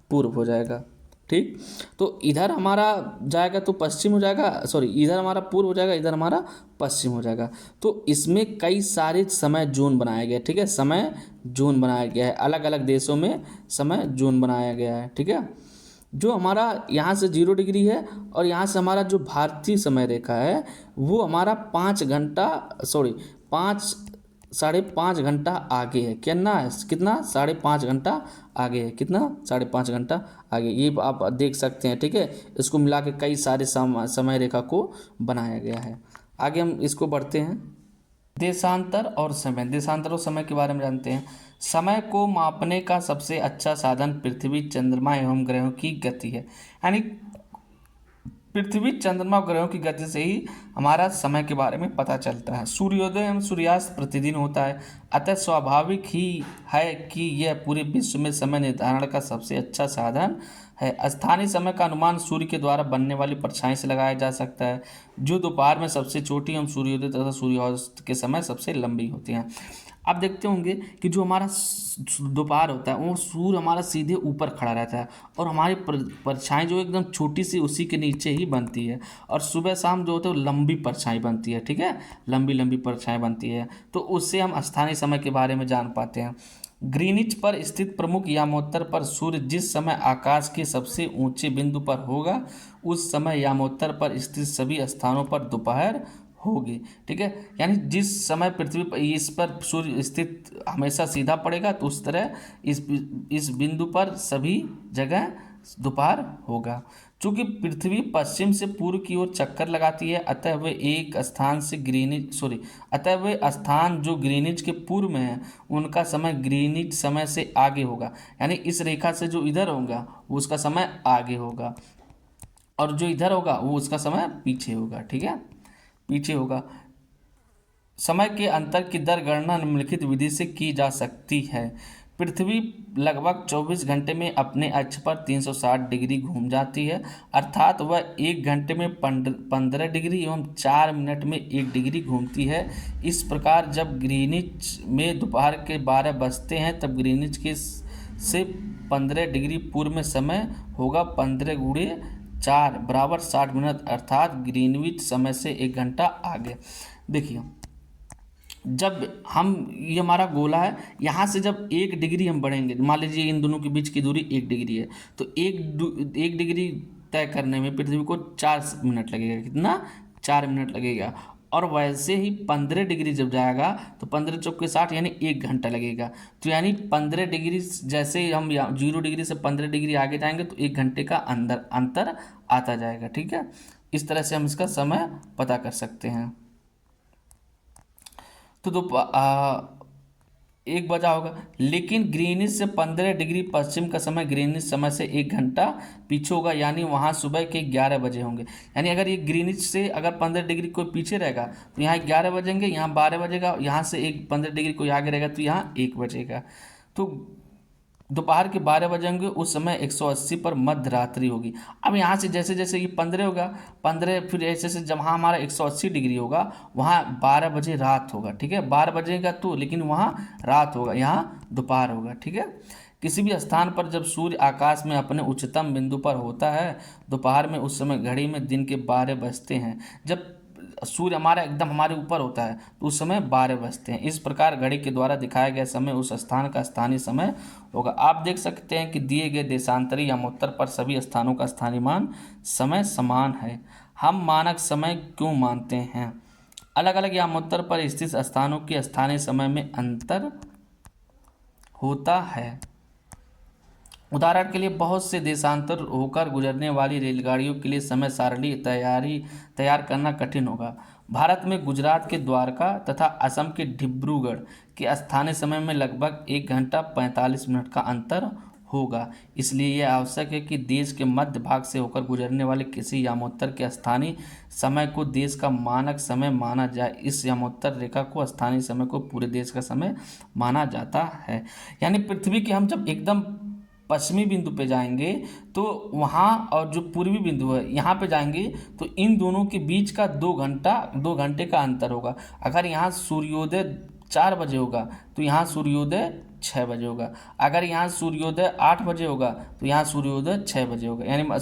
पूर्व हो जाएगा, ठीक। तो इधर हमारा जाएगा तो पश्चिम हो जाएगा, सॉरी, इधर हमारा पूर्व हो जाएगा, इधर हमारा पश्चिम हो जाएगा। तो इसमें कई सारे समय जोन बनाए गए, ठीक है, समय जोन बनाया गया है, अलग अलग देशों में समय जोन बनाया गया है, ठीक है। जो हमारा यहाँ से 0 डिग्री है और यहाँ से हमारा जो भारतीय समय रेखा है वो हमारा 5 घंटा, सॉरी, 5 5.5 घंटा आगे है, कितना 5.5 घंटा आगे है, कितना 5.5 घंटा आगे, ये आप देख सकते हैं, ठीक है। इसको मिला के कई सारे समय रेखा को बनाया गया है। आगे हम इसको बढ़ते हैं। देशांतर और समय, देशांतर और समय के बारे में जानते हैं। समय को मापने का सबसे अच्छा साधन पृथ्वी, चंद्रमा एवं ग्रहों की गति है, यानी पृथ्वी, चंद्रमा और ग्रहों की गति से ही हमारा समय के बारे में पता चलता है। सूर्योदय एवं सूर्यास्त प्रतिदिन होता है, अतः स्वाभाविक ही है कि यह पूरे विश्व में समय निर्धारण का सबसे अच्छा साधन है। स्थानीय समय का अनुमान सूर्य के द्वारा बनने वाली परछाई से लगाया जा सकता है, जो दोपहर में सबसे छोटी एवं सूर्योदय तथा सूर्यास्त के समय सबसे लंबी होती हैं। आप देखते होंगे कि जो हमारा दोपहर होता है वो सूर्य हमारा सीधे ऊपर खड़ा रहता है और हमारी परछाई जो एकदम छोटी सी उसी के नीचे ही बनती है, और सुबह शाम जो होता है वो लंबी परछाई बनती है, ठीक है, लंबी लंबी परछाई बनती है। तो उससे हम स्थानीय समय के बारे में जान पाते हैं। ग्रीनिच पर स्थित प्रमुख यामोत्तर पर सूर्य जिस समय आकाश के सबसे ऊंचे बिंदु पर होगा उस समय यामोत्तर पर स्थित सभी स्थानों पर दोपहर होगी, ठीक है, यानी जिस समय पृथ्वी पर इस पर सूर्य स्थित हमेशा सीधा पड़ेगा तो उस तरह इस बिंदु पर सभी जगह दोपहर होगा। चूँकि पृथ्वी पश्चिम से पूर्व की ओर चक्कर लगाती है, अतः वे एक स्थान से अतः वे स्थान जो ग्रीनिच के पूर्व में है उनका समय ग्रीनिच समय से आगे होगा, यानी इस रेखा से जो इधर होगा वो उसका समय आगे होगा और जो इधर होगा वो उसका समय पीछे होगा, ठीक है, पीछे होगा। समय के अंतर की दर गणना निम्नलिखित विधि से की जा सकती है। पृथ्वी लगभग 24 घंटे में अपने अक्ष पर 360 डिग्री घूम जाती है, अर्थात वह 1 घंटे में 15 डिग्री एवं 4 मिनट में 1 डिग्री घूमती है। इस प्रकार जब ग्रीनिच में दोपहर के 12 बजते हैं तब ग्रीनिच के से 15 डिग्री पूर्व में समय होगा 15 गुणे 4 बराबर 60 मिनट, अर्थात ग्रीनविच समय से 1 घंटा आगे। देखिए, जब हम, ये हमारा गोला है, यहाँ से जब 1 डिग्री हम बढ़ेंगे, मान लीजिए इन दोनों के बीच की दूरी 1 डिग्री है, तो 1 डिग्री तय करने में पृथ्वी को 4 मिनट लगेगा, कितना 4 मिनट लगेगा। और वैसे ही 15 डिग्री जब जाएगा तो 15 चौके 60 यानी 1 घंटा लगेगा। तो यानी 15 डिग्री, जैसे हम 0 डिग्री से 15 डिग्री आगे जाएंगे तो 1 घंटे का अंतर आता जाएगा, ठीक है। इस तरह से हम इसका समय पता कर सकते हैं। तो 1 बजा होगा, लेकिन ग्रीनिच से 15 डिग्री पश्चिम का समय ग्रीनिच समय से 1 घंटा पीछे होगा, यानी वहाँ सुबह के 11 बजे होंगे। यानी अगर ये ग्रीनिच से अगर 15 डिग्री कोई पीछे रहेगा तो यहाँ 11 बजेंगे, यहाँ 12 बजेगा, यहाँ से 15 डिग्री कोई आगे रहेगा तो यहाँ 1 बजेगा। तो दोपहर के 12 बजेंगे, उस समय 180 पर मध्य रात्रि होगी। अब यहाँ से जैसे जैसे ये 15 होगा, 15 फिर ऐसे ऐसे जहाँ हमारा 180 डिग्री होगा वहाँ 12 बजे रात होगा, ठीक है। 12 बजेगा तो लेकिन वहाँ रात होगा, यहाँ दोपहर होगा, ठीक है। किसी भी स्थान पर जब सूर्य आकाश में अपने उच्चतम बिंदु पर होता है दोपहर में, उस समय घड़ी में दिन के 12 बजते हैं। जब सूर्य हमारा एकदम हमारे ऊपर होता है तो उस समय 12 बजते हैं। इस प्रकार घड़ी के द्वारा दिखाया गया समय उस स्थान का स्थानीय समय होगा। आप देख सकते हैं कि दिए गए देशांतरी यामोत्तर पर सभी स्थानों का स्थानीय मान समय समान है। हम मानक समय क्यों मानते हैं? अलग अलग यामोत्तर पर स्थित स्थानों के स्थानीय समय में अंतर होता है। उदाहरण के लिए बहुत से देशांतर होकर गुजरने वाली रेलगाड़ियों के लिए समय सारणी तैयार करना कठिन होगा। भारत में गुजरात के द्वारका तथा असम के डिब्रूगढ़ के स्थानीय समय में लगभग 1 घंटा 45 मिनट का अंतर होगा। इसलिए यह आवश्यक है कि देश के मध्य भाग से होकर गुजरने वाले किसी यामोत्तर के स्थानीय समय को देश का मानक समय माना जाए। इस यामोत्तर रेखा को स्थानीय समय को पूरे देश का समय माना जाता है। यानी पृथ्वी के हम जब एकदम पश्चिमी बिंदु पे जाएंगे तो वहाँ, और जो पूर्वी बिंदु है यहाँ पे जाएंगे तो इन दोनों के बीच का 2 घंटे का अंतर होगा। अगर यहाँ सूर्योदय 4 बजे होगा तो यहाँ सूर्योदय 6 बजे होगा। अगर यहाँ सूर्योदय 8 बजे होगा तो यहाँ सूर्योदय 6 बजे होगा। यानी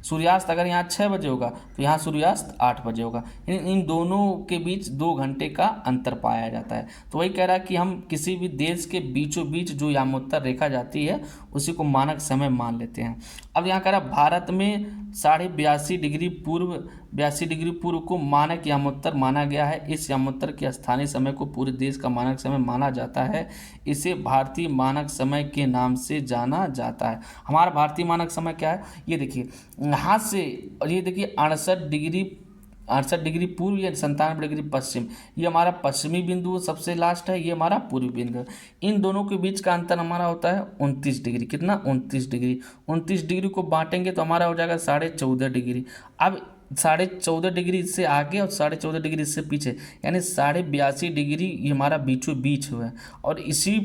सूर्यास्त अगर यहाँ 6 बजे होगा तो यहाँ सूर्यास्त 8 बजे होगा। इन दोनों के बीच 2 घंटे का अंतर पाया जाता है। तो वही कह रहा है कि हम किसी भी देश के बीचों बीच जो यामोत्तर रेखा जाती है उसी को मानक समय मान लेते हैं। अब यहाँ कह रहा भारत में 82.5 डिग्री पूर्व को मानक यामोत्तर माना गया है। इस यामोत्तर के स्थानीय समय को पूरे देश का मानक समय माना जाता है। इसे भारतीय मानक समय के नाम से जाना जाता है। हमारा भारतीय मानक समय क्या है, ये देखिए यहाँ से, और ये देखिए 68 डिग्री पूर्व या 97 डिग्री पश्चिम, ये हमारा पश्चिमी बिंदु सबसे लास्ट है, ये हमारा पूर्वी बिंदु है। इन दोनों के बीच का अंतर हमारा होता है 29 डिग्री। कितना? 29 डिग्री। 29 डिग्री को बांटेंगे तो हमारा हो जाएगा 14.5 डिग्री। अब 14.5 डिग्री इससे आगे और 14.5 डिग्री इससे पीछे, यानी 82.5 डिग्री ये हमारा बीचों बीच हुआ है। और इसी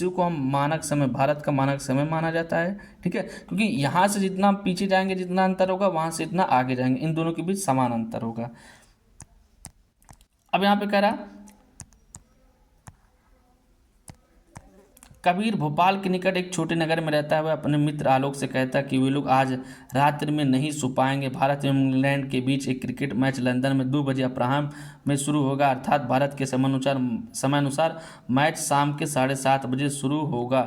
को हम मानक समय, भारत का मानक समय माना जाता है, ठीक है। क्योंकि यहाँ से जितना पीछे जाएंगे जितना अंतर होगा, वहाँ से इतना आगे जाएंगे, इन दोनों के बीच समान अंतर होगा। अब यहाँ पे कह रहा कबीर भोपाल के निकट एक छोटे नगर में रहता है। वह अपने मित्र आलोक से कहता है कि वे लोग आज रात्रि में नहीं सो पाएंगे। भारत एवं इंग्लैंड के बीच एक क्रिकेट मैच लंदन में 2 बजे अपराह्न में शुरू होगा, अर्थात भारत के समयानुसार मैच शाम के 7:30 बजे शुरू होगा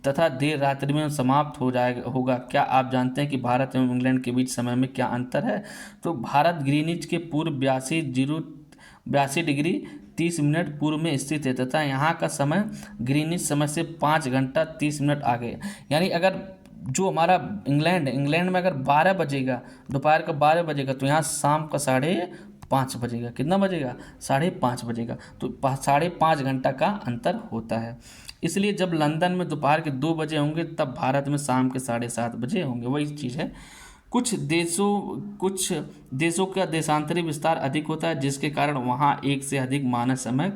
तथा देर रात्रि में समाप्त होगा। क्या आप जानते हैं कि भारत एवं इंग्लैंड के बीच समय में क्या अंतर है? तो भारत ग्रीनिच के पूर्व 82 डिग्री 30 मिनट पूर्व में स्थित है तथा यहाँ का समय ग्रीनिच समय से 5 घंटा 30 मिनट आगे है। यानी अगर जो हमारा इंग्लैंड में अगर 12 बजेगा, दोपहर का 12 बजेगा, तो यहाँ शाम का 5:30 बजेगा। कितना बजेगा? 5:30 बजेगा। तो 5.5 घंटा का अंतर होता है। इसलिए जब लंदन में दोपहर के 2 बजे होंगे तब भारत में शाम के 7:30 बजे होंगे। वही चीज़ है। कुछ देशों का देशांतरी विस्तार अधिक होता है, जिसके कारण वहाँ एक से अधिक मानक समय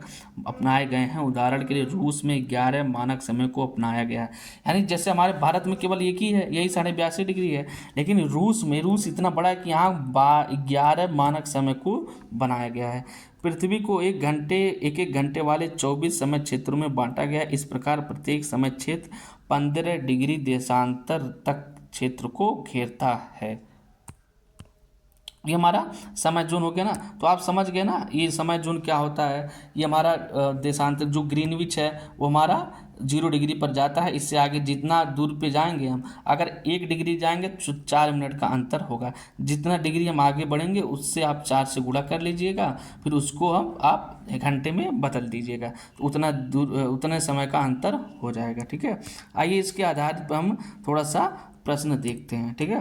अपनाए गए हैं। उदाहरण के लिए रूस में 11 मानक समय को अपनाया गया है। यानी जैसे हमारे भारत में केवल एक ही है, यही 82.5 डिग्री है, लेकिन रूस इतना बड़ा है कि यहाँ 11 मानक समय को बनाया गया है। पृथ्वी को एक एक घंटे वाले 24 समय क्षेत्रों में बांटा गया है। इस प्रकार प्रत्येक समय क्षेत्र 15 डिग्री देशांतर तक क्षेत्र को घेरता है। ये हमारा समय जोन हो गया ना। तो आप समझ गए ना ये समय जोन क्या होता है। ये हमारा देशांतर जो ग्रीनविच है वो हमारा 0 डिग्री पर जाता है। इससे आगे जितना दूर पे जाएंगे हम, अगर 1 डिग्री जाएंगे तो 4 मिनट का अंतर होगा। जितना डिग्री हम आगे बढ़ेंगे उससे आप 4 से गुणा कर लीजिएगा, फिर उसको आप 1 घंटे में बदल दीजिएगा, तो उतने समय का अंतर हो जाएगा, ठीक है। आइए इसके आधार पर हम थोड़ा सा प्रश्न देखते हैं, ठीक है।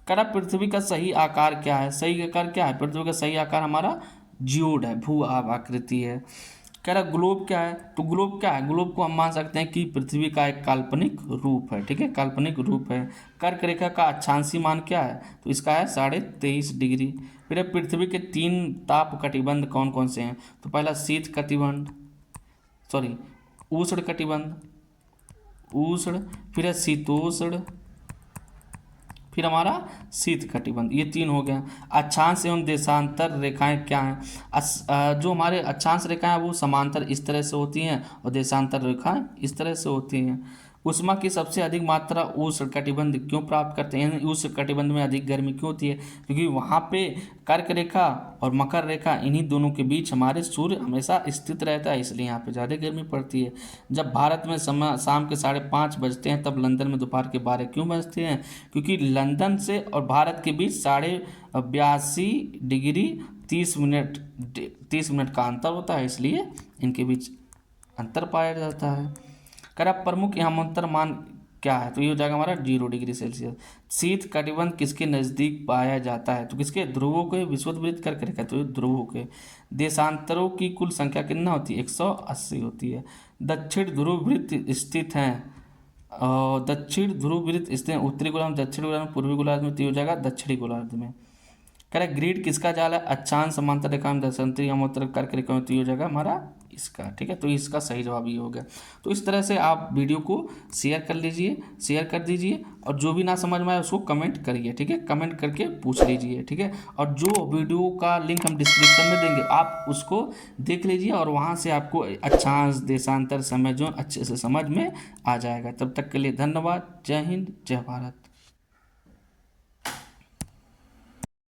करा पृथ्वी का सही आकार क्या है? सही आकार क्या है? पृथ्वी का सही आकार हमारा जियोड है, भू आकृति है। कह रहा ग्लोब क्या है, तो ग्लोब क्या है, ग्लोब को हम मान सकते हैं कि पृथ्वी का एक काल्पनिक रूप है, ठीक है, काल्पनिक रूप है। कर्क रेखा का अक्षांशी मान क्या है, तो इसका है 23.5 डिग्री। फिर है पृथ्वी के 3 ताप कटिबंध कौन कौन से हैं, तो पहला शीत कटिबंध, सॉरी उष्ण कटिबंध, उष्ण, फिर है शीतोष्ण, फिर हमारा शीत कटिबंध, ये 3 हो गया। अक्षांश एवं देशांतर रेखाएं क्या हैं, जो हमारे अक्षांश रेखाएं हैं वो समांतर इस तरह से होती हैं और देशांतर रेखाएं इस तरह से होती हैं। उष्मा की सबसे अधिक मात्रा उष्ण कटिबंध क्यों प्राप्त करते हैं, उष्ण कटिबंध में अधिक गर्मी क्यों होती है, क्योंकि वहाँ पे कर्क रेखा और मकर रेखा इन्हीं दोनों के बीच हमारे सूर्य हमेशा स्थित रहता है, इसलिए यहाँ पे ज़्यादा गर्मी पड़ती है। जब भारत में समय शाम के 5:30 बजते हैं तब लंदन में दोपहर के 12 क्यों बजते हैं, क्योंकि लंदन से और भारत के बीच 82.30 डिग्री 30 मिनट का अंतर होता है, इसलिए इनके बीच अंतर पाया जाता है। कर अब प्रमुख यामांतर मान क्या है, तो ये हो जाएगा हमारा 0 डिग्री सेल्सियस। शीत कटिबंध किसके नज़दीक पाया जाता है, तो किसके, ध्रुवों के विषुववृत्त करके रखा है, तो ध्रुवों के। देशांतरों की कुल संख्या कितना होती है, 180 होती है। दक्षिण ध्रुव वृत्त स्थित हैं, और दक्षिण ध्रुव वृत्त स्थित हैं उत्तरी गोलार्ध, दक्षिणी गोलार्ध, पूर्वी गोलार्ध में, तो ये हो जाएगा दक्षिणी गोलार्ध में। कह रहा है ग्रिड किसका जाल है, अक्षांश समांतर रेखा में, दशांतरी यामांतर कर्क रेखा में, तो ये हो जाएगा हमारा इसका, ठीक है, तो इसका सही जवाब ये हो गया। तो इस तरह से आप वीडियो को शेयर कर लीजिए, शेयर कर दीजिए, और जो भी ना समझ में आए उसको कमेंट करिए, ठीक है, कमेंट करके पूछ लीजिए, ठीक है। और जो वीडियो का लिंक हम डिस्क्रिप्शन में देंगे आप उसको देख लीजिए, और वहाँ से आपको अक्षांश देशांतर समय जोन अच्छे से समझ में आ जाएगा। तब तक के लिए धन्यवाद। जय हिंद, जय भारत।